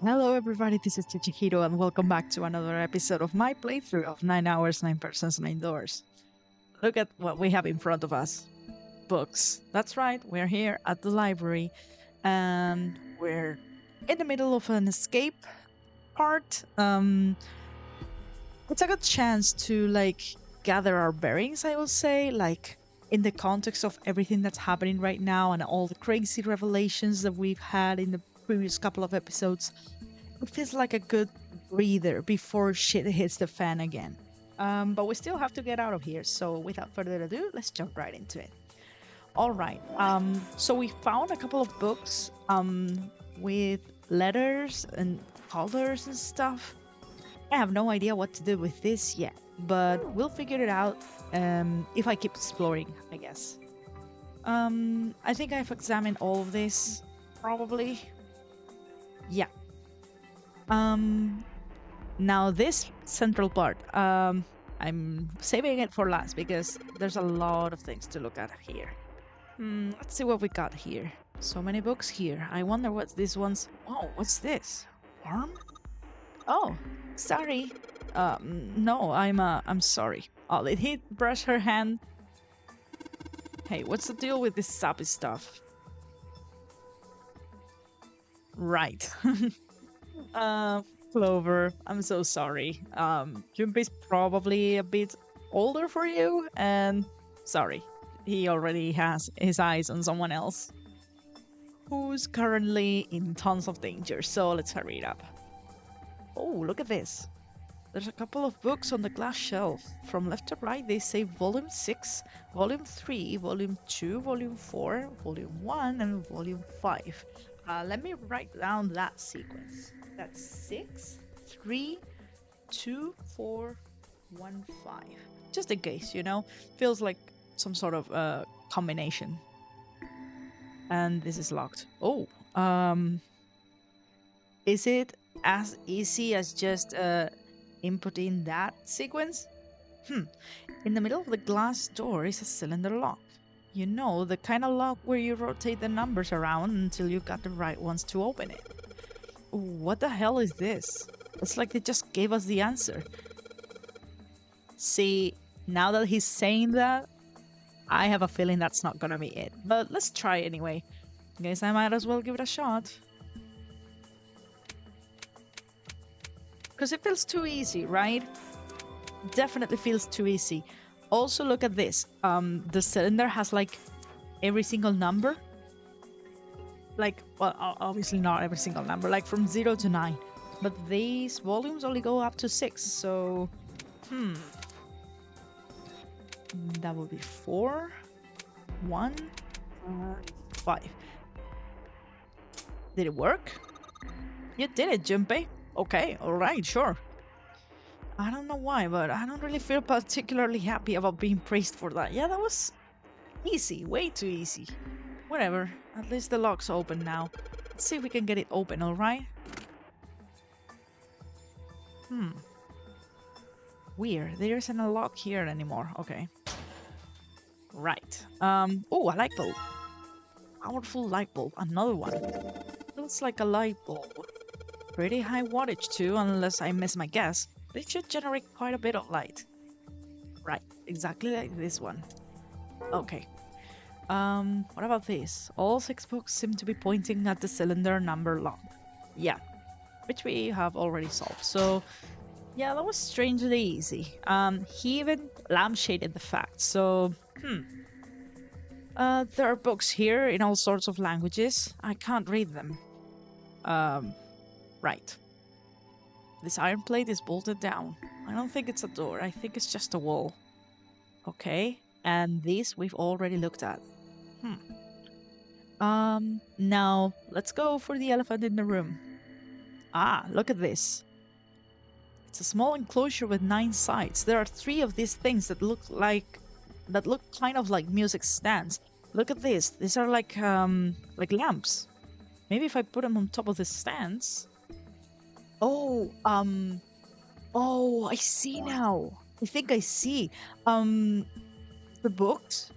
Hello, everybody. This is Chichihiro, and welcome back to another episode of my playthrough of 9 Hours, 9 Persons, 9 Doors. Look at what we have in front of us books. That's right, we're here at the library, and we're in the middle of an escape part. It's a good chance to, gather our bearings, I will say, in the context of everything that's happening right now and all the crazy revelations that we've had in the previous couple of episodes. It feels like a good breather before shit hits the fan again. But we still have to get out of here. So without further ado, let's jump right into it. All right. So we found a couple of books with letters and colors and stuff. I have no idea what to do with this yet, but we'll figure it out if I keep exploring, I guess. I think I've examined all of this, probably. Yeah. Um, Now this central part, I'm saving it for last because there's a lot of things to look at here. Let's see what we got here. So many books here. I wonder what this one's. Oh, what's this? Arm? Oh, sorry. No, I'm sorry. Oh, did he brush her hand? Hey, what's the deal with this sappy stuff? Right. uh, Clover, I'm so sorry. Junpei's probably a bit older for you, and sorry, he already has his eyes on someone else who's currently in tons of danger, so let's hurry it up. Oh, look at this. There's a couple of books on the glass shelf. From left to right, they say Volume 6, Volume 3, Volume 2, Volume 4, Volume 1, and Volume 5. Let me write down that sequence. That's 6, 3, 2, 4, 1, 5. Just in case, feels like some sort of combination. And this is locked. Oh, is it as easy as just inputting that sequence? In the middle of the glass door is a cylinder lock. You know, the kind of lock where you rotate the numbers around until you got the right ones to open it. What the hell is this? It's like they just gave us the answer. See, now that he's saying that, I have a feeling that's not gonna be it. But let's try anyway. Guess I might as well give it a shot. Because it feels too easy, right? Definitely feels too easy. Also, look at this. The cylinder has like every single number. Like, well, obviously not every single number, like from 0 to 9. But these volumes only go up to 6, so... That would be 4, 1, 5. Did it work? You did it, Junpei. Okay, alright, sure. I don't know why, but I don't really feel particularly happy about being praised for that. Yeah, that was easy, way too easy. Whatever, at least the lock's open now. Let's see if we can get it open, alright? Weird, there isn't a lock here anymore. Okay. Right. Oh, a light bulb. Powerful light bulb, another one. Looks like a light bulb. Pretty high wattage too, unless I miss my guess. It should generate quite a bit of light. Right, exactly like this one. Okay. What about this? All 6 books seem to be pointing at the cylinder number lock. Yeah, which we have already solved. So, yeah, that was strangely easy. He even lampshaded the facts. So, there are books here in all sorts of languages. I can't read them. Right. This iron plate is bolted down. I don't think it's a door. I think it's just a wall. Okay. And this we've already looked at. Now let's go for the elephant in the room. Ah, look at this. It's a small enclosure with 9 sides. There are 3 of these things that look kind of like music stands. Look at this. These are like lamps. Maybe if I put them on top of the stands. Oh, I see now. I think I see. The books,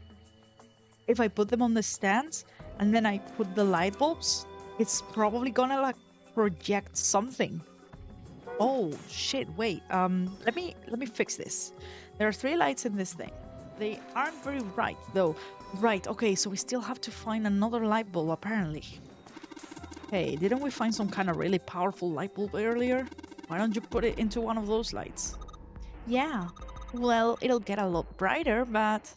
if I put them on the stands and then I put the light bulbs, it's probably gonna like project something. Oh shit, wait. Let me fix this. There are three lights in this thing. They aren't very bright though. Right, okay, so we still have to find another light bulb apparently. Hey, didn't we find some kind of really powerful light bulb earlier? Why don't you put it into one of those lights? Yeah. Well, it'll get a lot brighter, but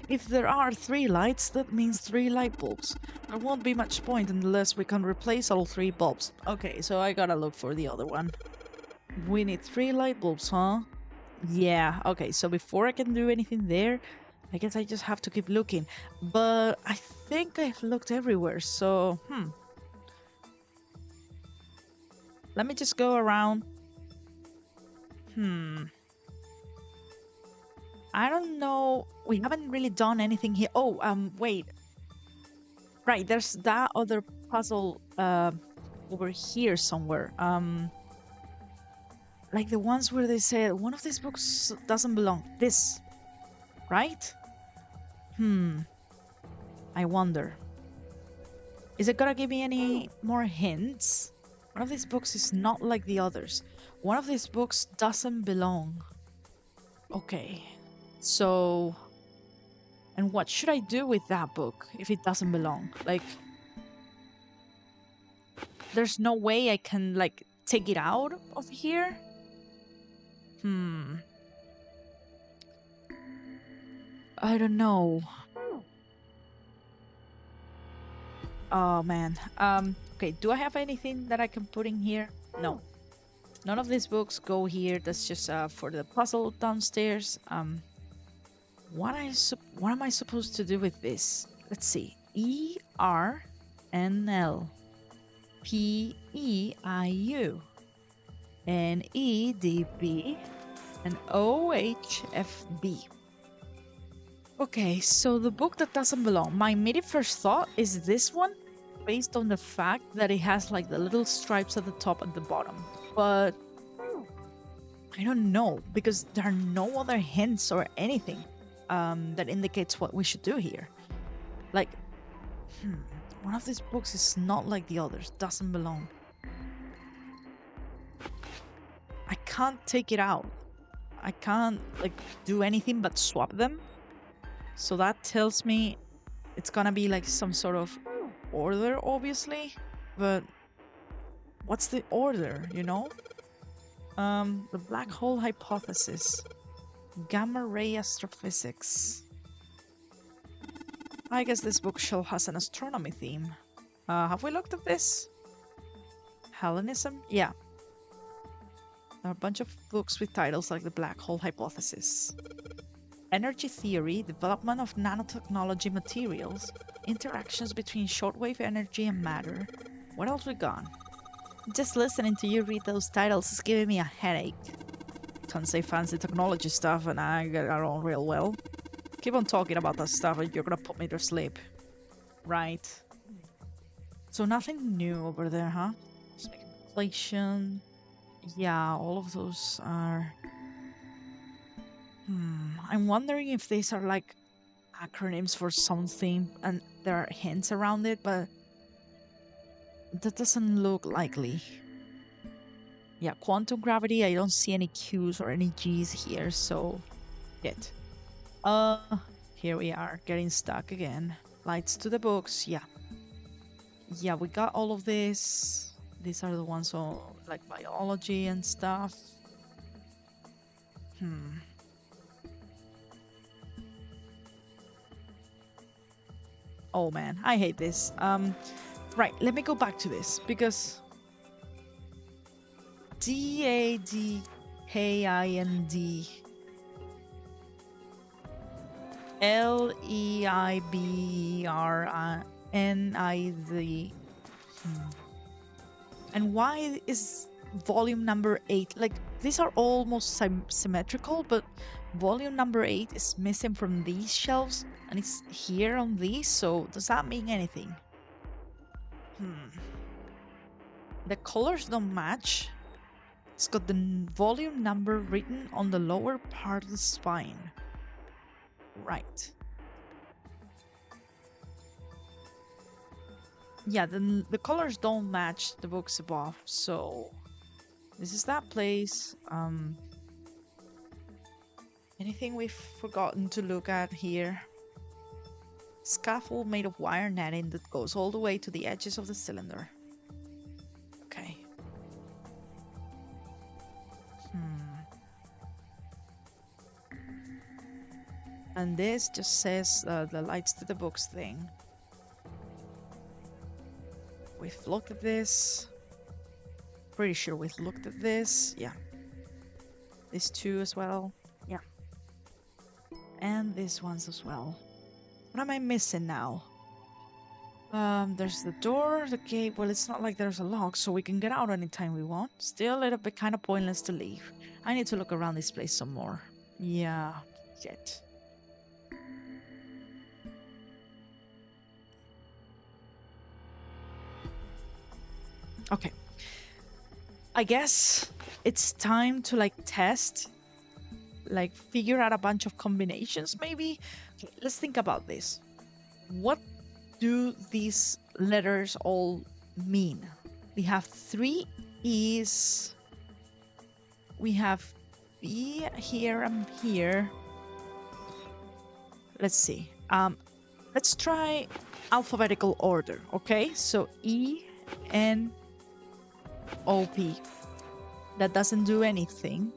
if there are three lights, that means three light bulbs. There won't be much point unless we can replace all three bulbs. Okay, so I gotta look for the other one. We need three light bulbs, huh? Yeah, okay, so before I can do anything there, I guess I just have to keep looking. But I think I've looked everywhere, so, Let me just go around. I don't know. We haven't really done anything here. Oh, wait. Right, there's that other puzzle over here somewhere. Like the ones where they said one of these books doesn't belong. This, right? I wonder. Is it gonna give me any more hints? One of these books is not like the others. One of these books doesn't belong. Okay, so... And what should I do with that book if it doesn't belong? Like... There's no way I can, like, take it out of here? I don't know. Oh, man. Okay, do I have anything that I can put in here? No. None of these books go here. That's just for the puzzle downstairs. What am I supposed to do with this? Let's see. ERNL PEIU NEDB and OHFB. Okay, so the book that doesn't belong. My immediate first thought is this one, based on the fact that it has like the little stripes at the top and the bottom. But I don't know, because there are no other hints or anything that indicates what we should do here. Like, one of these books is not like the others, doesn't belong. I can't take it out. I can't, like, do anything but swap them. So that tells me it's gonna be like some sort of order, obviously. But what's the order, you know? The black hole hypothesis. Gamma ray astrophysics. I guess this bookshelf has an astronomy theme. Have we looked at this? Hellenism? Yeah. There are a bunch of books with titles like the black hole hypothesis. Energy theory, development of nanotechnology materials, interactions between shortwave energy and matter. What else we got? Just listening to you read those titles is giving me a headache. Can't say fancy technology stuff and I get on real well. Keep on talking about that stuff and you're gonna put me to sleep. Right. So nothing new over there, huh? Inflation. Yeah, all of those are... I'm wondering if these are like acronyms for something and there are hints around it, but that doesn't look likely. Yeah, quantum gravity, I don't see any Q's or any G's here, so shit. Here we are, getting stuck again. Lights to the books, yeah. Yeah, we got all of this. These are the ones on like biology and stuff. Oh man, I hate this. Right, let me go back to this because DADKIND LEIBRNIZ. And why is volume number 8 like these are almost symmetrical, but volume number 8 is missing from these shelves and it's here on these, so does that mean anything? The colors don't match. It's got the volume number written on the lower part of the spine. Right. Yeah, the colors don't match the books above, so this is that place. Anything we've forgotten to look at here? Scaffold made of wire netting that goes all the way to the edges of the cylinder. Okay. Hmm. And this just says the lights to the books thing. We've looked at this. Pretty sure we've looked at this. Yeah. This too as well. Yeah. And these ones as well. What am I missing now? There's the door, the gate. Well, it's not like there's a lock, so we can get out anytime we want. Still a little bit kind of pointless to leave. I need to look around this place some more. Yeah, shit. Okay. I guess it's time to like test, like figure out a bunch of combinations maybe. Okay, let's think about this. What do these letters all mean? We have 3 E's. We have B here and here. Let's see. Let's try alphabetical order, okay? So ENOP. That doesn't do anything.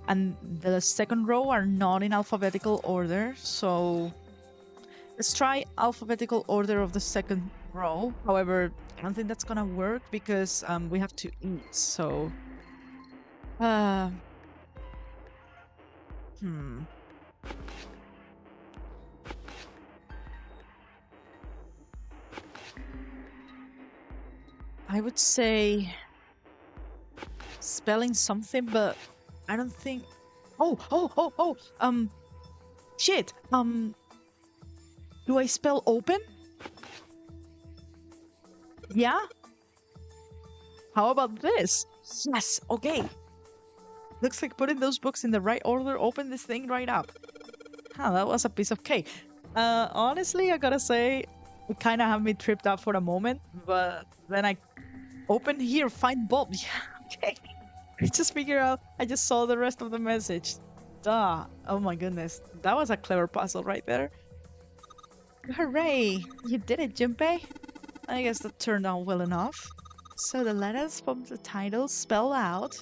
And the second row are not in alphabetical order, so let's try alphabetical order of the second row. However, I don't think that's gonna work because we have to eat, so uh hmm. I would say spelling something, but I don't think. Oh. Shit. Do I spell open? Yeah. How about this? Yes. Okay. Looks like putting those books in the right order opened this thing right up. Huh, that was a piece of cake. Honestly, I gotta say, it kind of had me tripped out for a moment, but then I open here, find Bob. Yeah, okay. I just figure out, I just saw the rest of the message. Duh. Oh my goodness. That was a clever puzzle right there. Hooray! You did it, Junpei. I guess that turned out well enough. So the letters from the title spell out,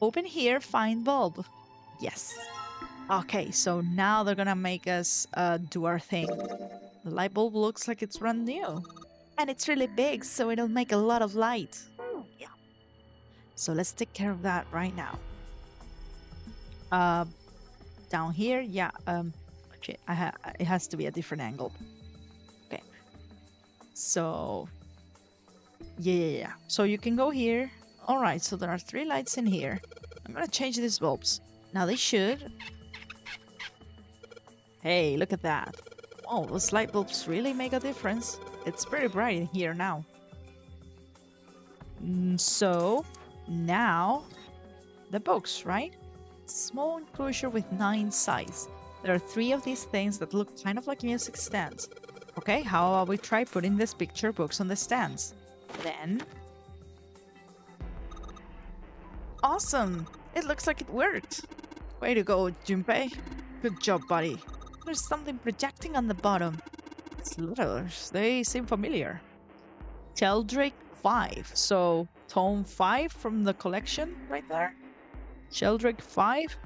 open here, find Bob. Yes. Okay, so now they're gonna make us do our thing. The light bulb looks like it's brand new. And it's really big, so it'll make a lot of light. Yeah. So let's take care of that right now. Uh, down here, yeah. Okay, it has to be a different angle. Okay. So, yeah. So you can go here. All right. So there are 3 lights in here. I'm gonna change these bulbs. Now they should. Hey, look at that. Oh, those light bulbs really make a difference. It's pretty bright in here now. So now the books, right? Small enclosure with 9 sides. There are 3 of these things that look kind of like music stands. Okay, how about we try putting these picture books on the stands? Then... Awesome! It looks like it worked! Way to go, Junpei. Good job, buddy. There's something projecting on the bottom. These letters, they seem familiar. Sheldrake 5. So, tome 5 from the collection right there. Sheldrake 5.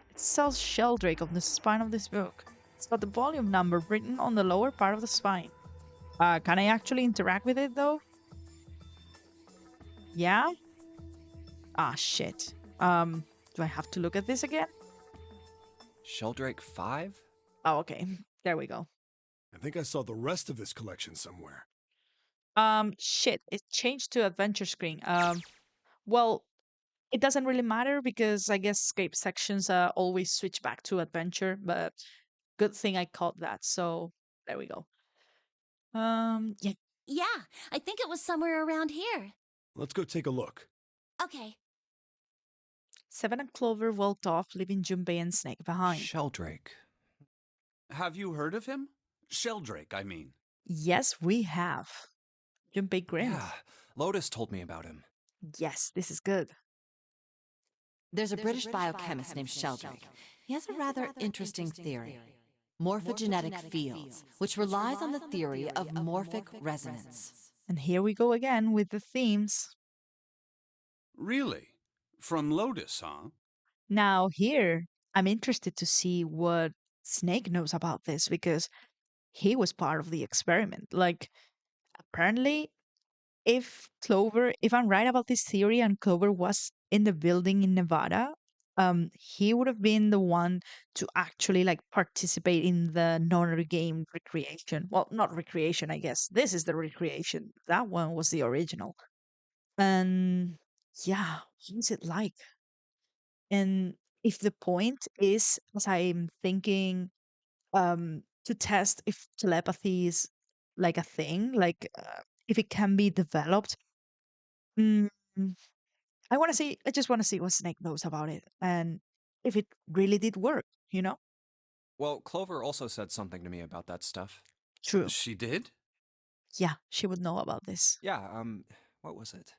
It says Sheldrake on the spine of this book. It's got the volume number written on the lower part of the spine. Can I actually interact with it though? Yeah? Ah, shit. Do I have to look at this again? Sheldrake 5? Oh, okay. There we go. I think I saw the rest of this collection somewhere. Shit. It changed to adventure screen. Well, it doesn't really matter because I guess escape sections always switch back to adventure, but good thing I caught that. So there we go. Yeah. Yeah, I think it was somewhere around here. Let's go take a look. Okay. Seven and Clover walked off, leaving Junpei and Snake behind. Sheldrake. Have you heard of him? Sheldrake, I mean. Yes, we have. Junpei grinned. Yeah, Lotus told me about him. Yes, this is good. There's a British biochemist named Sheldrake. He has a rather interesting theory. Morphogenetic fields, which relies on the theory of morphic resonance. And here we go again with the themes. Really? From Lotus, huh? Now, here, I'm interested to see what Snake knows about this because he was part of the experiment. Like, apparently, if I'm right about this theory and Clover was in the building in Nevada, he would have been the one to actually like participate in the Nonary Game recreation. Well, not recreation, I guess. This is the recreation. That one was the original. And yeah, what's it like? And if the point is, as I'm thinking, to test if telepathy is like a thing, like if it can be developed, mm, I want to see. I just want to see what Snake knows about it and if it really did work. You know, Well, Clover also said something to me about that stuff. true. She did? Yeah, she would know about this. Yeah, what was it?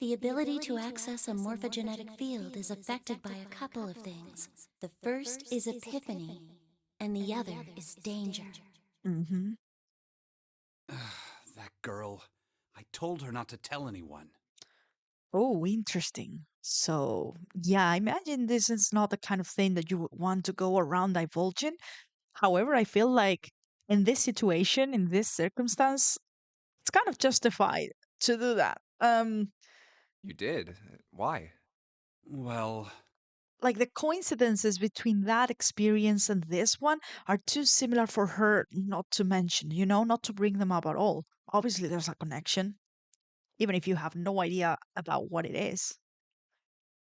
The ability to access a morphogenetic field is affected by a couple of things. The first is epiphany, and the other is danger. Hmm. That girl. I told her not to tell anyone. Oh, interesting. So, yeah, I imagine this is not the kind of thing that you would want to go around divulging. However, I feel like in this situation, in this circumstance, it's kind of justified to do that. You did? Why? Well, Like the coincidences between that experience and this one are too similar for her not to mention, not to bring them up at all. Obviously, there's a connection, even if you have no idea about what it is.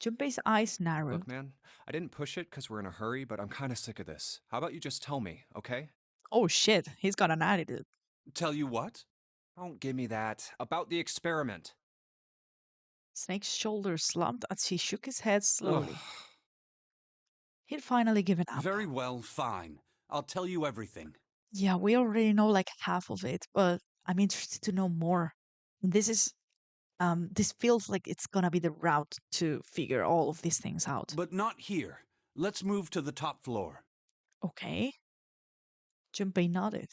Junpei's eyes narrowed. Look, man, I didn't push it because we're in a hurry, but I'm kind of sick of this. How about you just tell me, okay? Oh shit, he's got an attitude. tell you what? Don't give me that. About the experiment. Snake's shoulders slumped as he shook his head slowly. Ugh. He'd finally given up. Very well, fine. I'll tell you everything. Yeah, we already know like half of it, but I'm interested to know more. And this feels like it's gonna be the route to figure all of these things out. But not here. Let's move to the top floor. Okay. Junpei nodded.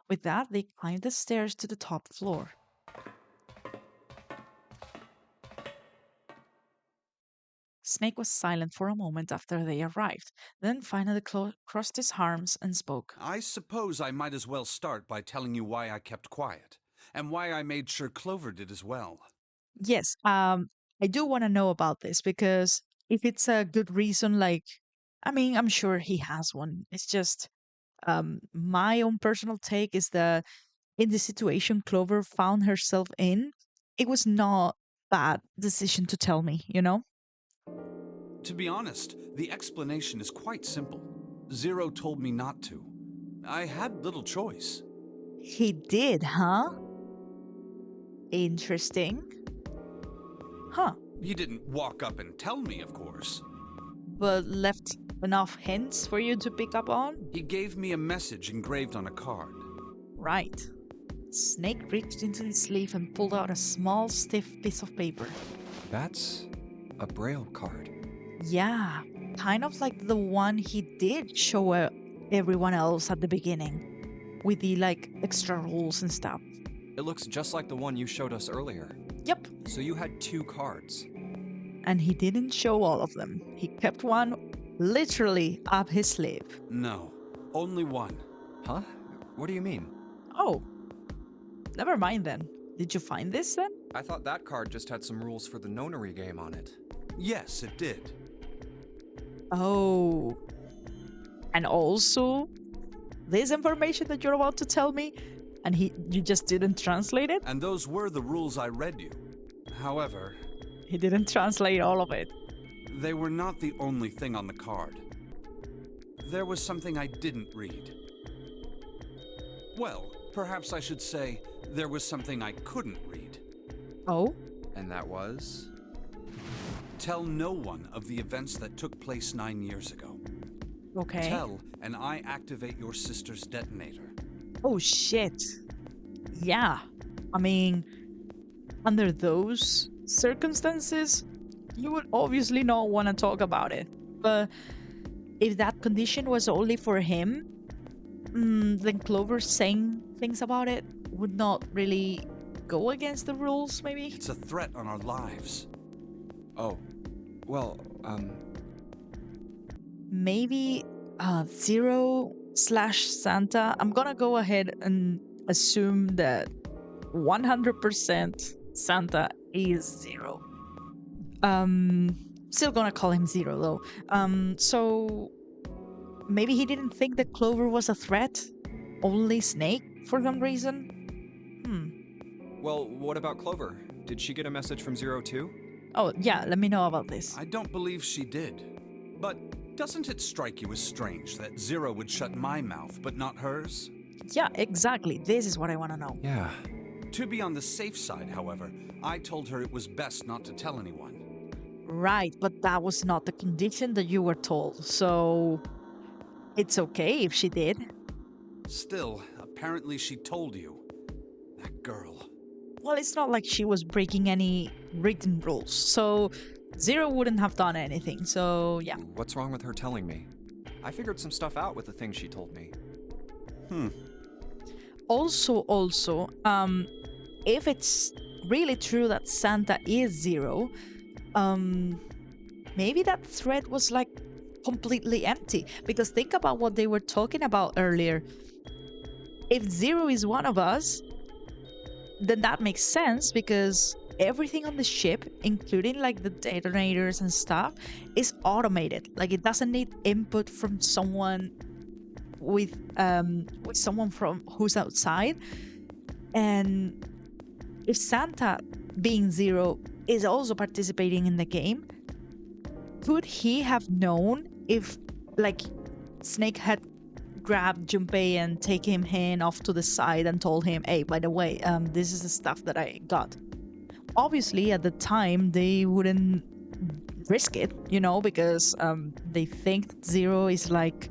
With that, they climbed the stairs to the top floor. Snake was silent for a moment after they arrived, then finally crossed his arms and spoke. I suppose I might as well start by telling you why I kept quiet, and why I made sure Clover did as well. Yes, I do want to know about this because if it's a good reason, like, I mean, I'm sure he has one. It's just my own personal take is that in the situation Clover found herself in, it was not bad decision to tell me. To be honest, the explanation is quite simple. Zero told me not to. I had little choice. He did, huh? Interesting. Huh. He didn't walk up and tell me, of course. But left enough hints for you to pick up on? He gave me a message engraved on a card. Right. Snake reached into his sleeve and pulled out a small, stiff piece of paper. That's a Braille card. Yeah, kind of like the one he did show everyone else at the beginning, with the like extra rules and stuff. It looks just like the one you showed us earlier. Yep. So you had 2 cards. And he didn't show all of them. He kept one literally up his sleeve. No, only one. Huh? What do you mean? Oh, never mind then. Did you find this then? I thought that card just had some rules for the Nonary game on it. Yes, it did. Oh. And also, this information that you're about to tell me, and you just didn't translate it? And those were the rules I read you. However, He didn't translate all of it. they were not the only thing on the card. There was something I didn't read. Well, perhaps I should say there was something I couldn't read. Oh? And that was? Tell no one of the events that took place 9 years ago. Okay. Tell, and I activate your sister's detonator. Oh shit. Yeah. I mean, under those circumstances, you would obviously not want to talk about it. But if that condition was only for him, then Clover saying things about it would not really go against the rules, maybe? It's a threat on our lives. Oh, well, Maybe Zero slash Santa. I'm gonna go ahead and assume that 100% Santa is Zero. Um, Still gonna call him Zero though. So maybe he didn't think that Clover was a threat, only Snake for some reason. well, what about Clover? Did she get a message from Zero too? Oh yeah, let me know about this. I don't believe she did. But doesn't it strike you as strange that Zero would shut my mouth but not hers? Yeah, exactly. This is what I want to know. Yeah. To be on the safe side, however, I told her it was best not to tell anyone. Right, but that was not the condition that you were told, so it's okay if she did. Still, apparently she told you. That girl. Well, it's not like she was breaking any written rules, so Zero wouldn't have done anything, so yeah. What's wrong with her telling me? I figured some stuff out with the things she told me. Also, if it's really true that Santa is Zero, maybe that thread was like completely empty. Because think about what they were talking about earlier. If Zero is one of us, then that makes sense because everything on the ship, including like the detonators and stuff, is automated. Like it doesn't need input from someone with someone from who's outside. And if Santa, being Zero, is also participating in the game, could he have known if like Snake had grabbed Junpei and taken him off to the side and told him, hey, by the way, this is the stuff that I got? Obviously, at the time, they wouldn't risk it, because they think that Zero is like,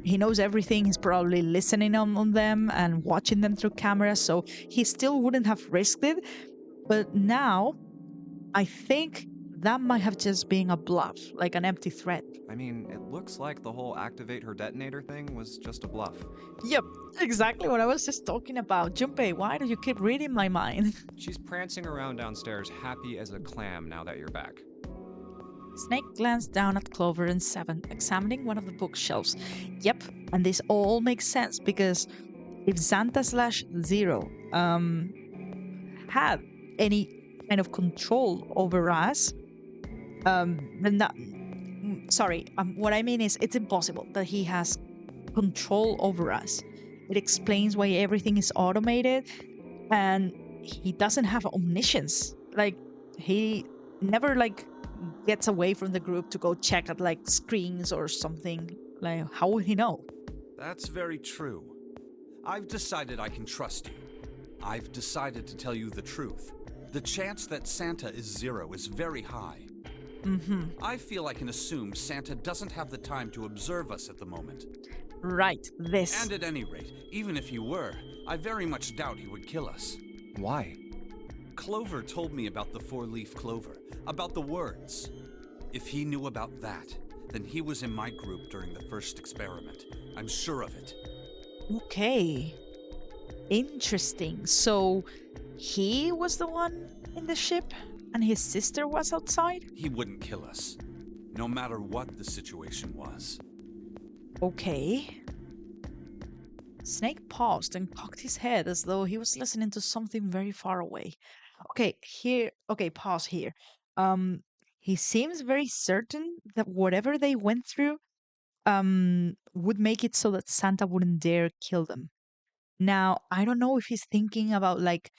he knows everything. He's probably listening on them and watching them through cameras, so he still wouldn't have risked it. But now, I think that might have just been a bluff, like an empty threat. I mean, it looks like the whole activate her detonator thing was just a bluff. Yep, exactly what I was just talking about. Junpei, why do you keep reading my mind? She's prancing around downstairs happy as a clam now that you're back. Snake glanced down at Clover and Seven, examining one of the bookshelves. Yep, and this all makes sense because if Santa slash Zero had any kind of control over us, then that. Sorry, what I mean is it's impossible that he has control over us. It explains why everything is automated, and he doesn't have omniscience. Like he never like gets away from the group to go check at like screens or something. Like how would he know? That's very true. I've decided I can trust you. I've decided to tell you the truth. The chance that Santa is Zero is very high. I feel I can assume Santa doesn't have the time to observe us at the moment. Right, this. And at any rate, even if he were, I very much doubt he would kill us. Why? Clover told me about the four-leaf clover, about the words. If he knew about that, then he was in my group during the first experiment. I'm sure of it. Okay. Interesting. So he was the one in the ship and his sister was outside? He wouldn't kill us, no matter what the situation was. Okay. Snake paused and cocked his head as though he was listening to something very far away. Okay, pause here. He seems very certain that whatever they went through would make it so that Santa wouldn't dare kill them. Now, I don't know if he's thinking about like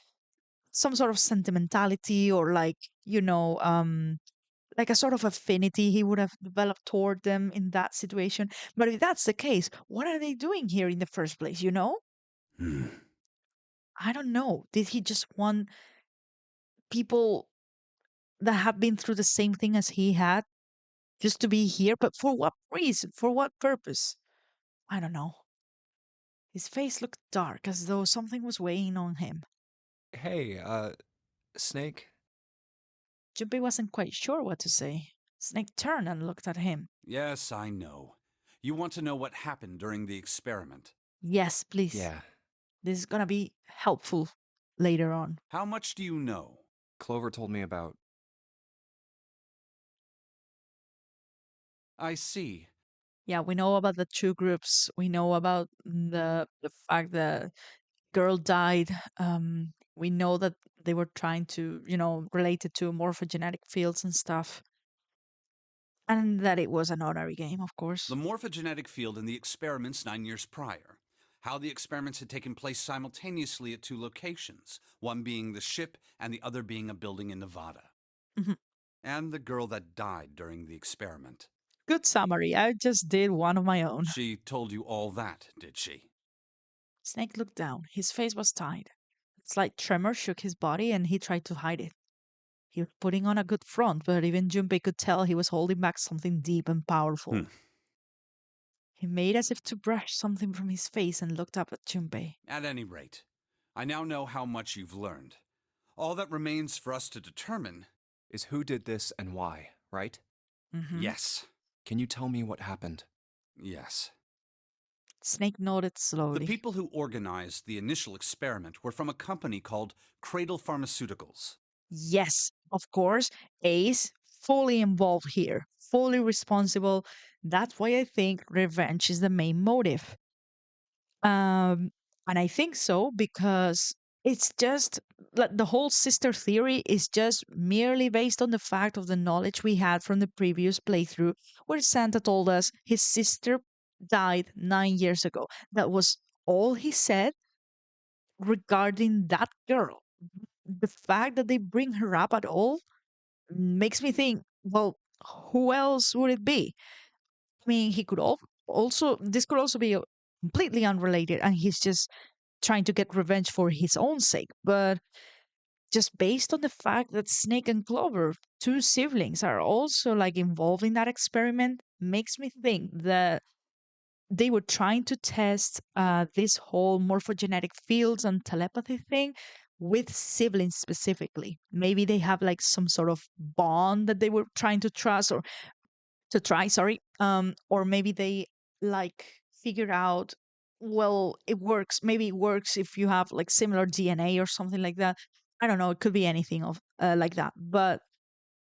some sort of sentimentality or like a sort of affinity he would have developed toward them in that situation. But if that's the case, what are they doing here in the first place, you know? I don't know. Did he just want people that have been through the same thing as he had just to be here? But for what reason? For what purpose? I don't know. His face looked dark, as though something was weighing on him. Hey, Snake? Junpei wasn't quite sure what to say. Snake turned and looked at him. Yes, I know. You want to know what happened during the experiment. Yes, please. Yeah. This is gonna be helpful later on. How much do you know? Clover told me about. I see. Yeah, we know about the two groups. We know about the fact that girl died. We know that they were trying to, relate it to morphogenetic fields and stuff. And that it was an honorary game, of course. The morphogenetic field in the experiments 9 years prior. How the experiments had taken place simultaneously at 2 locations, one being the ship and the other being a building in Nevada. Mhm. And the girl that died during the experiment. Good summary. I just did one of my own. She told you all that, did she? Snake looked down. His face was tight. A slight tremor shook his body, and he tried to hide it. He was putting on a good front, but even Junpei could tell he was holding back something deep and powerful. He made as if to brush something from his face and looked up at Junpei. At any rate, I now know how much you've learned. All that remains for us to determine Is who did this and why, right? Mhm. Yes. Can you tell me what happened? Yes. Snake nodded slowly. The people who organized the initial experiment were from a company called Cradle Pharmaceuticals. Yes, of course, Ace fully involved here, fully responsible. That's why I think revenge is the main motive. Um, and I think so because it's just like the whole sister theory is just merely based on the fact of the knowledge we had from the previous playthrough, where Santa told us his sister died 9 years ago. That was all he said regarding that girl. The fact that they bring her up at all makes me think, well, who else would it be? I mean, he could also, this could also be completely unrelated, and he's just trying to get revenge for his own sake. But just based on the fact that Snake and Clover, two siblings, are also like involved in that experiment, makes me think that they were trying to test this whole morphogenetic fields and telepathy thing with siblings specifically. Maybe they have like some sort of bond that they were trying to trust or to try, sorry. Or maybe they like figure out, well, it works. Maybe it works if you have like similar DNA or something like that. I don't know. It could be anything of like that, but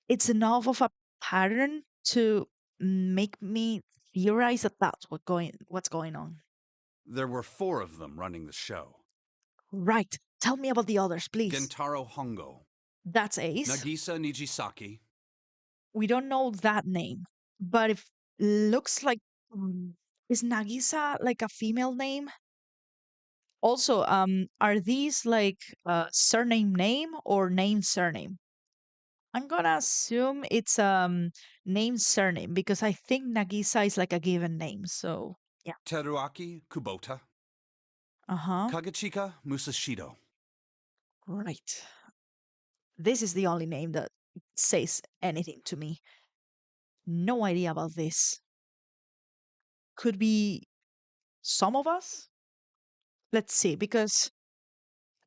it's enough of a pattern to make me theorize that that's what's going on. There were 4 of them running the show. Right. Tell me about the others, please. Gentaro Hongo, That's Ace. Nagisa Nijisaki, We don't know that name, but it looks like is Nagisa like a female name? Also, are these like surname name or name surname? I'm gonna assume it's name surname because I think Nagisa is like a given name. So yeah. Teruaki Kubota, Uh-huh. Kagechika Musashido. Right. This is the only name that says anything to me. No idea about this. Could be some of us? Let's see, because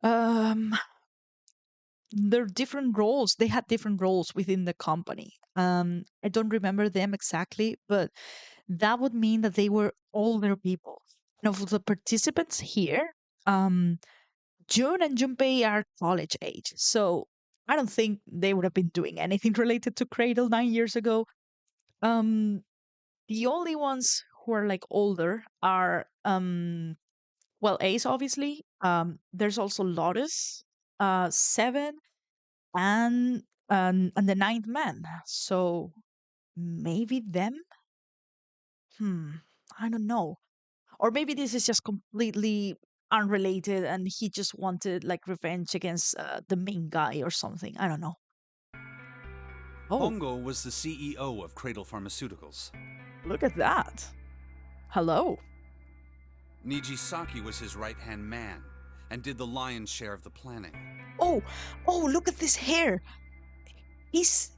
um they're different roles. They had different roles within the company. I don't remember them exactly, but that would mean that they were older people. And of the participants here, June and Junpei are college age, so I don't think they would have been doing anything related to Cradle 9 years ago. Um, the only ones who are like older are well, Ace obviously. There's also Lotus, Seven, and the ninth man. So maybe them? I don't know. Or maybe this is just completely unrelated and he just wanted like revenge against the main guy or something. I don't know. Oh, Hongo was the CEO of Cradle Pharmaceuticals. look at that. Hello. Nijisaki was his right-hand man and did the lion's share of the planning. Oh, look at this hair. He's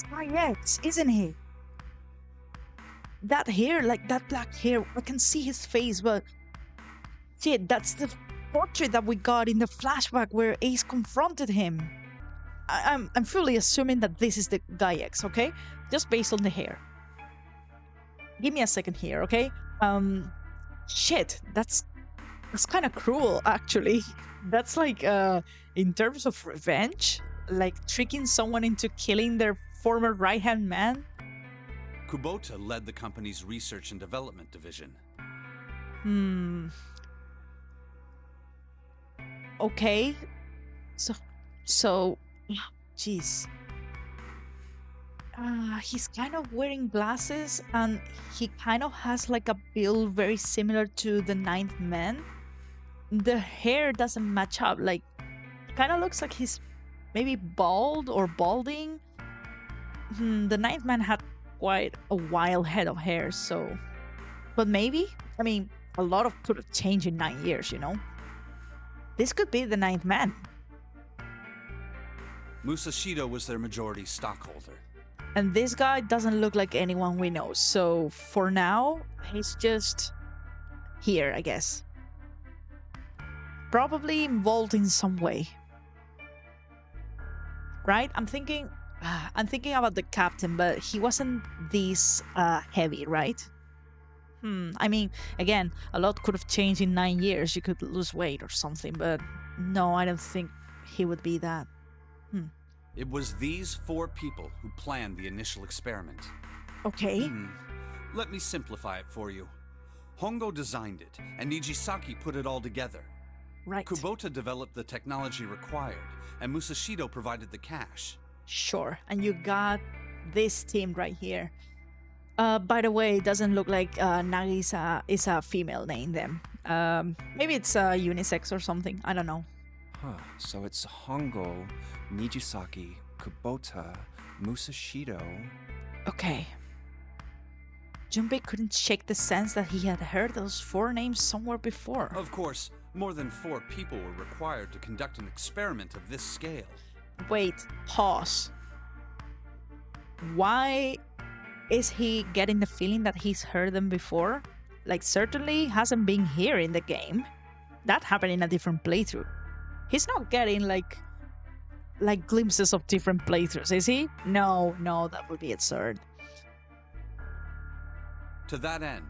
my ex, isn't he? That hair, like that black hair, I can see his face, but Shit, that's the portrait that we got in the flashback where Ace confronted him. I'm fully assuming that this is the guy X, okay? Just based on the hair. Give me a second here, okay? Shit, that's kind of cruel, actually. That's like, in terms of revenge, like tricking someone into killing their former right-hand man. Kubota led the company's research and development division. Okay. So, jeez. He's kind of wearing glasses, and he kind of has like a build very similar to the Ninth Man. The hair doesn't match up. Like, kind of looks like he's maybe bald or balding. The Ninth Man had quite a wild head of hair, so. But maybe? I mean, a lot of could have changed in 9 years, you know? This could be the Ninth Man. Musashido was their majority stockholder. And this guy doesn't look like anyone we know, so for now, he's just here, I guess. Probably involved in some way. Right? I'm thinking about the captain, but he wasn't this heavy, right? I mean, again, a lot could have changed in 9 years. You could lose weight or something, but no, I don't think he would be that. It was these 4 people who planned the initial experiment. Okay. Let me simplify it for you. Hongo designed it, and Nijisaki put it all together. Right. Kubota developed the technology required, and Musashido provided the cash. Sure, and you got this team right here. By the way, it doesn't look like Nagi is a female name then. Maybe it's unisex or something, I don't know. Huh, so it's Hongo, Nijisaki, Kubota, Musashido. Okay. Junpei couldn't shake the sense that he had heard those 4 names somewhere before. Of course, more than 4 people were required to conduct an experiment of this scale. Wait, pause. Why is he getting the feeling that he's heard them before? Like, certainly hasn't been here in the game. That happened in a different playthrough. He's not getting like glimpses of different playthroughs, is he? No, that would be absurd. To that end,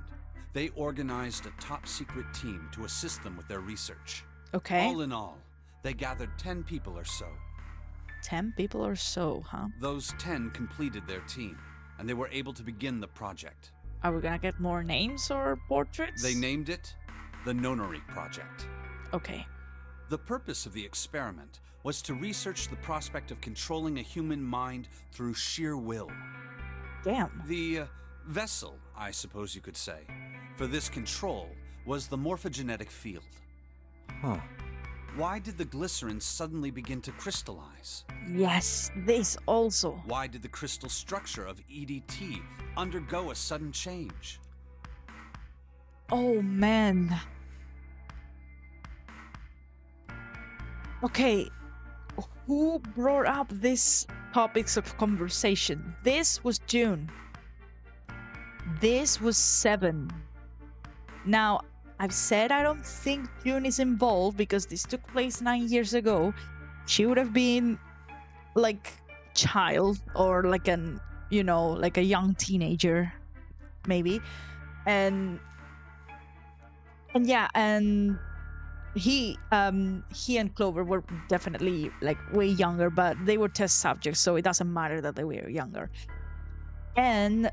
they organized a top-secret team to assist them with their research. Okay. All in all, they gathered 10 people or so. 10 people or so, huh? Those 10 completed their team, and they were able to begin the project. Are we gonna get more names or portraits? They named it the Nonary Project. Okay. The purpose of the experiment was to research the prospect of controlling a human mind through sheer will. Damn. The vessel, I suppose you could say, for this control was the morphogenetic field. Huh. Why did the glycerin suddenly begin to crystallize? Yes, this also. Why did the crystal structure of EDT undergo a sudden change? Oh, man. Okay, who brought up these topics of conversation? This was June. This was 7. Now, I've said I don't think June is involved because this took place 9 years ago. She would have been like child or like an, like a young teenager, maybe. And yeah, and he and Clover were definitely like way younger, but they were test subjects, so it doesn't matter that they were younger. And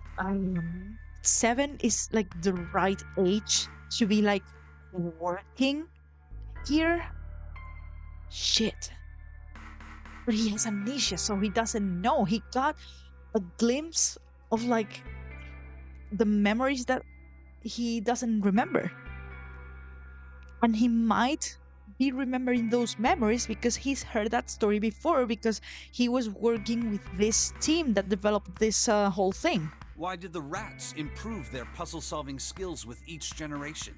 7 is like the right age to be like working here. Shit. But he has amnesia, so he doesn't know. He got a glimpse of like the memories that he doesn't remember. And he might be remembering those memories because he's heard that story before, because he was working with this team that developed this whole thing. Why did the rats improve their puzzle-solving skills with each generation?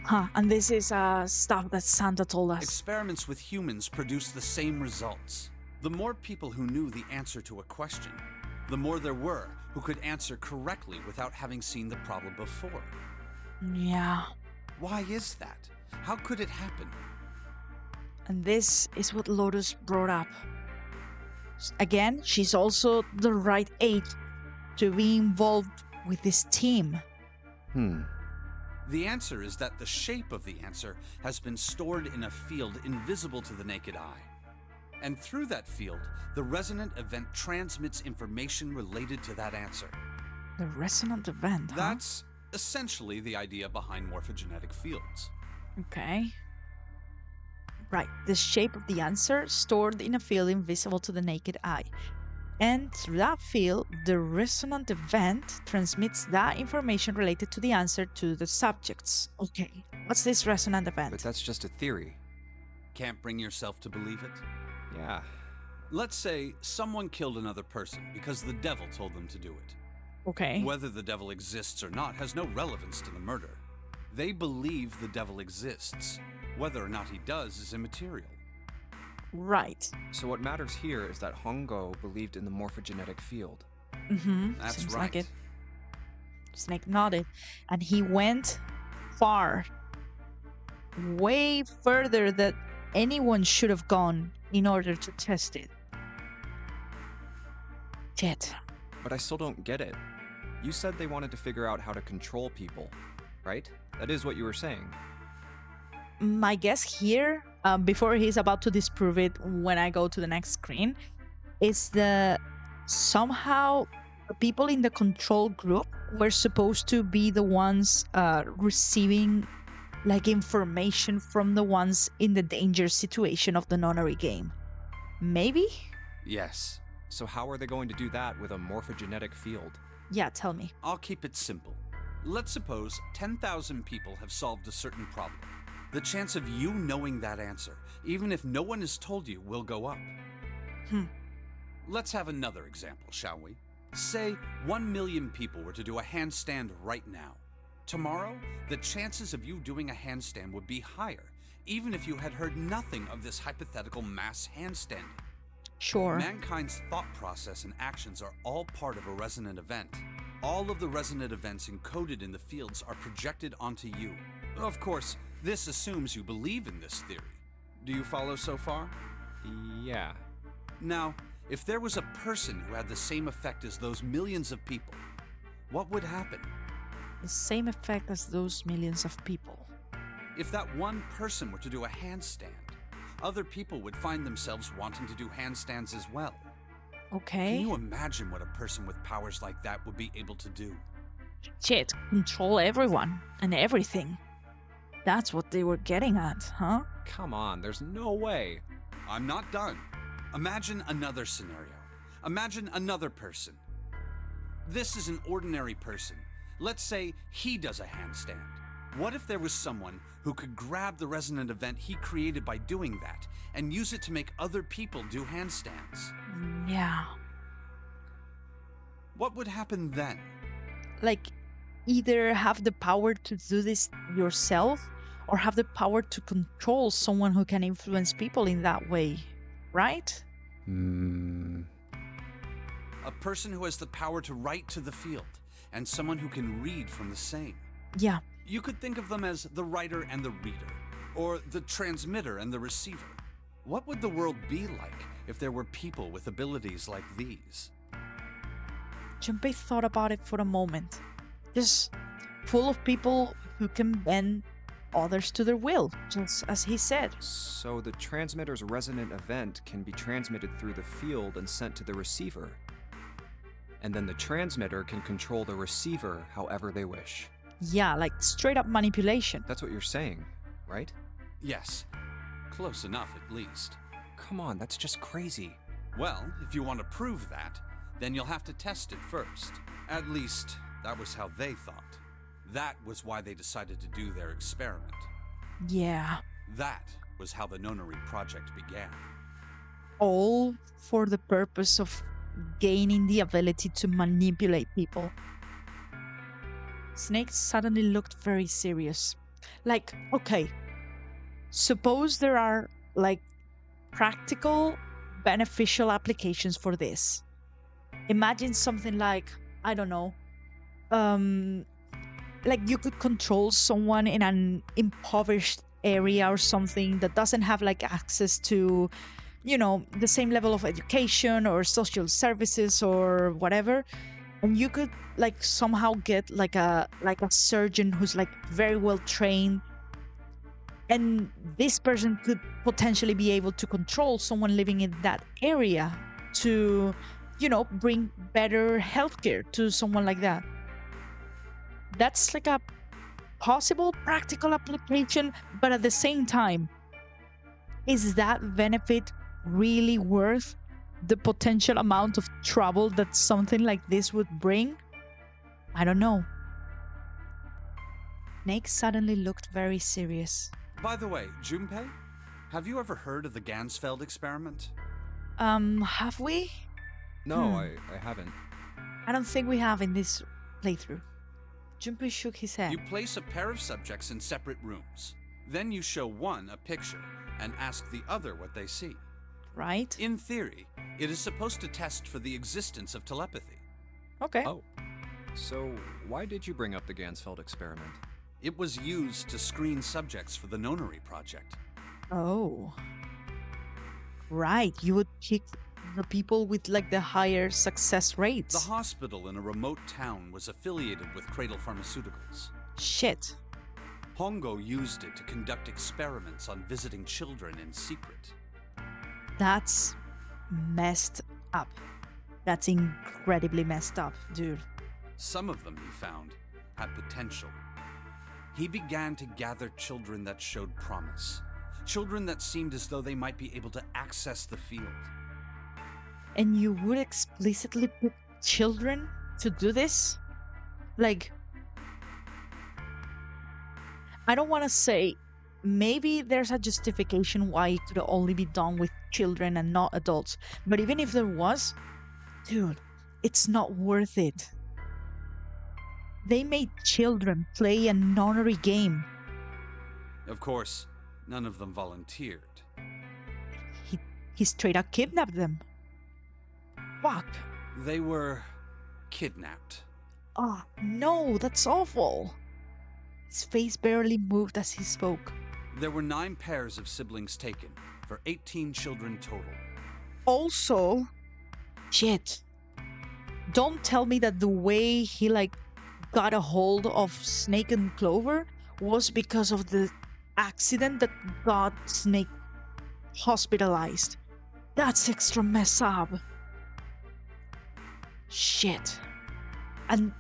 And this is stuff that Santa told us. Experiments with humans produce the same results. The more people who knew the answer to a question, the more there were who could answer correctly without having seen the problem before. Yeah. Why is that? How could it happen? And this is what Lotus brought up. Again, she's also the right age to be involved with this team. The answer is that the shape of the answer has been stored in a field invisible to the naked eye. And through that field, the resonant event transmits information related to that answer. The resonant event, huh? That's essentially the idea behind morphogenetic fields. Okay. Right, the shape of the answer stored in a field invisible to the naked eye. And through that field, the resonant event transmits that information related to the answer to the subjects. Okay, what's this resonant event? But that's just a theory. Can't bring yourself to believe it? Yeah. Let's say someone killed another person because the devil told them to do it. Okay. Whether the devil exists or not has no relevance to the murder. They believe the devil exists. Whether or not he does is immaterial. Right. So what matters here is that Hongo believed in the morphogenetic field. That's Seems right. like it. Snake nodded, and he went far. Way further than anyone should have gone in order to test it. Shit. But I still don't get it. You said they wanted to figure out how to control people, right? That is what you were saying. My guess here, before he's about to disprove it when I go to the next screen, is that somehow the people in the control group were supposed to be the ones receiving like information from the ones in the danger situation of the Nonary game. Maybe? Yes. So how are they going to do that with a morphogenetic field? Yeah, tell me. I'll keep it simple. Let's suppose 10,000 people have solved a certain problem. The chance of you knowing that answer, even if no one has told you, will go up. Let's have another example, shall we? Say 1 million people were to do a handstand right now. Tomorrow, the chances of you doing a handstand would be higher, even if you had heard nothing of this hypothetical mass handstanding. Sure. Mankind's thought process and actions are all part of a resonant event. All of the resonant events encoded in the fields are projected onto you. Of course, this assumes you believe in this theory. Do you follow so far? Yeah. Now, if there was a person who had the same effect as those millions of people, what would happen? The same effect as those millions of people. If that one person were to do a handstand, other people would find themselves wanting to do handstands as well. Okay. Can you imagine what a person with powers like that would be able to do? Shit, control everyone and everything. That's what they were getting at, huh? Come on, there's no way. I'm not done. Imagine another scenario. Imagine another person. This is an ordinary person. Let's say he does a handstand. What if there was someone who could grab the resonant event he created by doing that and use it to make other people do handstands? Yeah. What would happen then? Like, either have the power to do this yourself or have the power to control someone who can influence people in that way, right? A person who has the power to write to the field and someone who can read from the same. Yeah. You could think of them as the writer and the reader, or the transmitter and the receiver. What would the world be like if there were people with abilities like these? Junpei thought about it for a moment. Just full of people who can bend others to their will, just as he said. So the transmitter's resonant event can be transmitted through the field and sent to the receiver. And then the transmitter can control the receiver however they wish. Yeah, like straight up manipulation. That's what you're saying, right? Yes, close enough at least. Come on, that's just crazy. Well, if you want to prove that, then you'll have to test it first. At least, that was how they thought. That was why they decided to do their experiment. Yeah. That was how the Nonary project began. All for the purpose of gaining the ability to manipulate people. Snake suddenly looked very serious. Like, okay, suppose there are, like, practical, beneficial applications for this. Imagine something like, I don't know, like you could control someone in an impoverished area or something that doesn't have like access to, the same level of education or social services or whatever, and you could like somehow get like a surgeon who's like very well trained, and this person could potentially be able to control someone living in that area to, bring better healthcare to someone like that. That's like a possible practical application, but at the same time, is that benefit really worth the potential amount of trouble that something like this would bring? I don't know. Snake suddenly looked very serious. By the way, Junpei, have you ever heard of the Gansfeld experiment? Have we? No, I haven't. I don't think we have in this playthrough. Junpei shook his head. You place a pair of subjects in separate rooms. Then you show one a picture and ask the other what they see. Right? In theory, it is supposed to test for the existence of telepathy. Okay. Oh. So, why did you bring up the Gansfeld experiment? It was used to screen subjects for the Nonary project. Oh. Right, you would pick the people with like the higher success rates. The hospital in a remote town was affiliated with Cradle Pharmaceuticals. Shit. Hongo used it to conduct experiments on visiting children in secret. That's messed up. That's incredibly messed up, dude. Some of them, he found, had potential. He began to gather children that showed promise. Children that seemed as though they might be able to access the field. And you would explicitly pick children to do this? Like, I don't want to say, maybe there's a justification why it could only be done with children and not adults. But even if there was, dude, it's not worth it. They made children play a Nonary game. Of course, none of them volunteered. He straight up kidnapped them. Fuck. They were kidnapped. Oh, no, that's awful. His face barely moved as he spoke. There were 9 pairs of siblings taken, for 18 children total. Also, shit. Don't tell me that the way he got a hold of Snake and Clover was because of the accident that got Snake hospitalized. That's extra messed up. Shit. And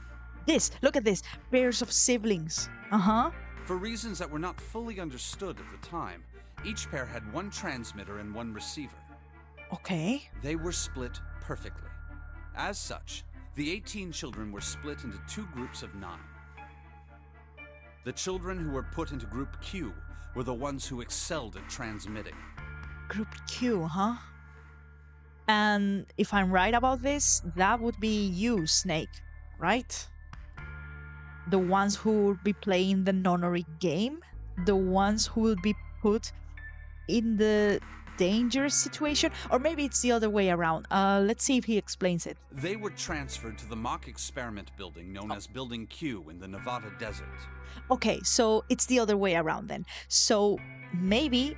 look at this, pairs of siblings. For reasons that were not fully understood at the time, each pair had 1 transmitter and 1 receiver. Okay. They were split perfectly. As such, the 18 children were split into 2 groups of 9. The children who were put into Group Q were the ones who excelled at transmitting. Group Q, huh? And if I'm right about this, that would be you, Snake, right? The ones who would be playing the Nonary game? The ones who will be put in the dangerous situation? Or maybe it's the other way around. Let's see if he explains it. They were transferred to the mock experiment building known as Building Q in the Nevada desert. Okay, so it's the other way around then. So maybe,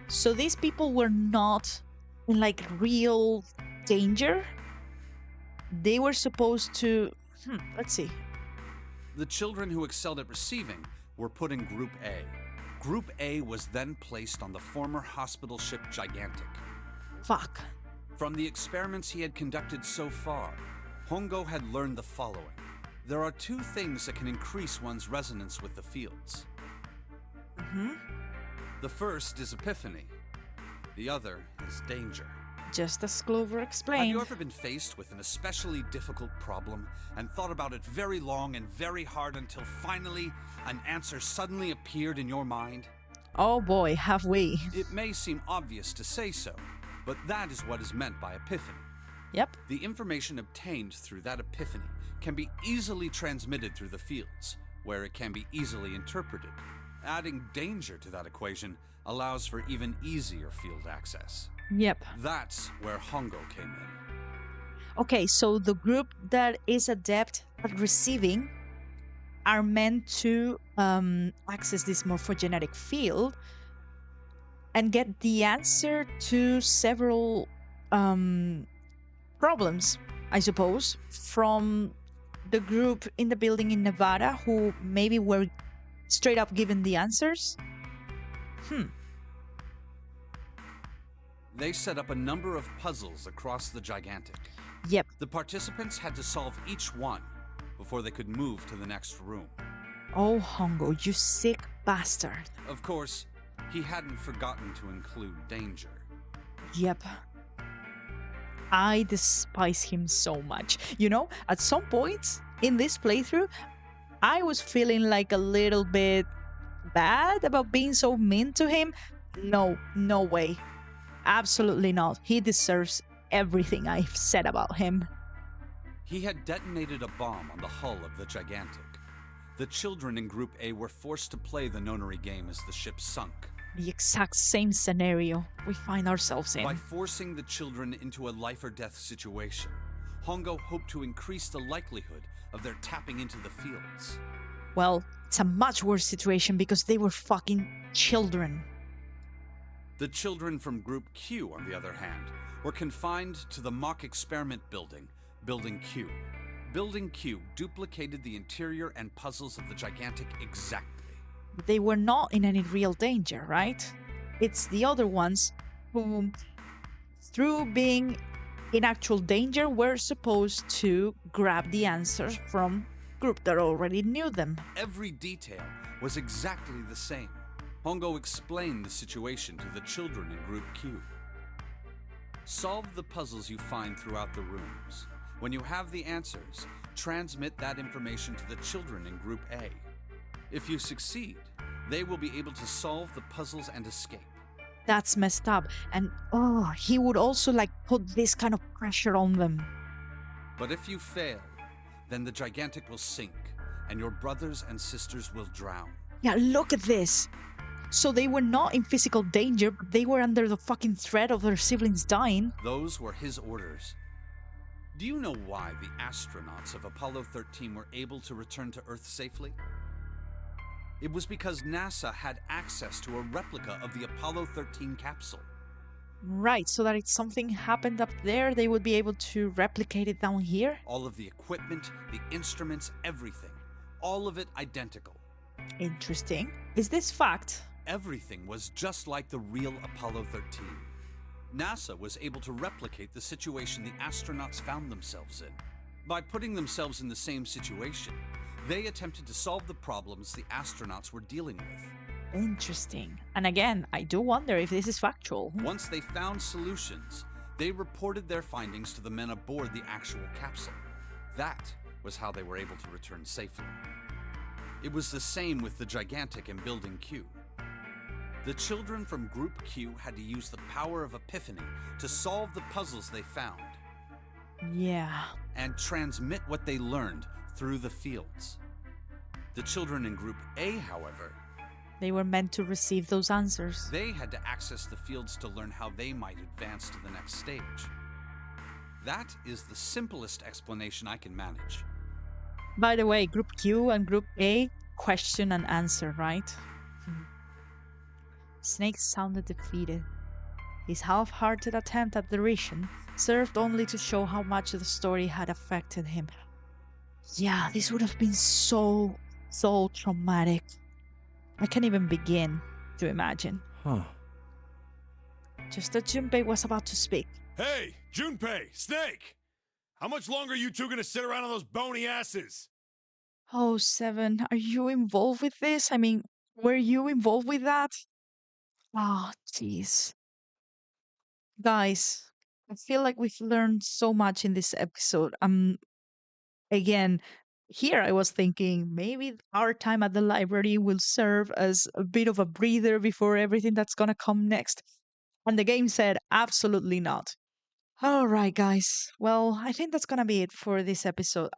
So these people were not in real danger? They were supposed to, let's see. The children who excelled at receiving were put in Group A. Group A was then placed on the former hospital ship Gigantic. Fuck. From the experiments he had conducted so far, Hongo had learned the following. There are 2 things that can increase one's resonance with the fields. The first is epiphany. The other is danger. Just as Clover explained. Have you ever been faced with an especially difficult problem and thought about it very long and very hard until finally an answer suddenly appeared in your mind? Oh boy, have we. It may seem obvious to say so, but that is what is meant by epiphany. Yep. The information obtained through that epiphany can be easily transmitted through the fields, where it can be easily interpreted. Adding danger to that equation allows for even easier field access. Yep. That's where Hongo came in. Okay, so the group that is adept at receiving are meant to access this morphogenetic field and get the answer to several um, problems, I suppose, from the group in the building in Nevada who maybe were straight up given the answers. They set up a number of puzzles across the gigantic. Yep. The participants had to solve each one before they could move to the next room. Oh, Hongo, you sick bastard. Of course, he hadn't forgotten to include danger. Yep. I despise him so much. You know, at some points in this playthrough, I was feeling like a little bit bad about being so mean to him. No, no way. Absolutely not. He deserves everything I've said about him. He had detonated a bomb on the hull of the gigantic. The children in Group A were forced to play the Nonary game as the ship sunk. The exact same scenario we find ourselves in. By forcing the children into a life-or-death situation, Hongo hoped to increase the likelihood of their tapping into the fields. Well, it's a much worse situation because they were fucking children. The children from Group Q, on the other hand, were confined to the mock experiment building, Building Q. Building Q duplicated the interior and puzzles of the gigantic exactly. They were not in any real danger, right? It's the other ones who, through being in actual danger, were supposed to grab the answers from group that already knew them. Every detail was exactly the same. Hongo explained the situation to the children in Group Q. Solve the puzzles you find throughout the rooms. When you have the answers, transmit that information to the children in Group A. If you succeed, they will be able to solve the puzzles and escape. That's messed up. And he would also put this kind of pressure on them. But if you fail, then the gigantic will sink, and your brothers and sisters will drown. Yeah, look at this. So they were not in physical danger, but they were under the fucking threat of their siblings dying. Those were his orders. Do you know why the astronauts of Apollo 13 were able to return to Earth safely? It was because NASA had access to a replica of the Apollo 13 capsule. Right, so that if something happened up there, they would be able to replicate it down here? All of the equipment, the instruments, everything. All of it identical. Interesting. Is this fact? Everything was just like the real Apollo 13. NASA was able to replicate the situation the astronauts found themselves in. By putting themselves in the same situation, they attempted to solve the problems the astronauts were dealing with. Interesting. And again, I do wonder if this is factual. Once they found solutions, they reported their findings to the men aboard the actual capsule. That was how they were able to return safely. It was the same with the gigantic in Building Q. The children from Group Q had to use the power of epiphany to solve the puzzles they found. Yeah. And transmit what they learned through the fields. The children in Group A, however, they were meant to receive those answers. They had to access the fields to learn how they might advance to the next stage. That is the simplest explanation I can manage. By the way, Group Q and Group A, question and answer, right? Snake sounded defeated. His half-hearted attempt at derision served only to show how much the story had affected him. Yeah, this would have been so traumatic. I can't even begin to imagine. Just as Junpei was about to speak. Hey, Junpei, Snake! How much longer are you two gonna sit around on those bony asses? Oh, Seven, are you involved with this? I mean, were you involved with that? Oh, jeez. Guys, I feel like we've learned so much in this episode. Again, here I was thinking maybe our time at the library will serve as a bit of a breather before everything that's gonna come next. And the game said absolutely not. All right, guys. Well, I think that's gonna be it for this episode.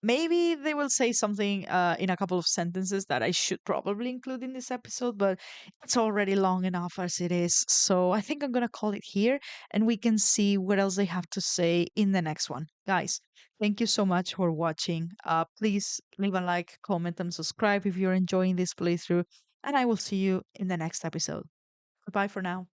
Maybe they will say something in a couple of sentences that I should probably include in this episode, but it's already long enough as it is. So I think I'm going to call it here and we can see what else they have to say in the next one. Guys, thank you so much for watching. Please leave a like, comment, and subscribe if you're enjoying this playthrough. And I will see you in the next episode. Goodbye for now.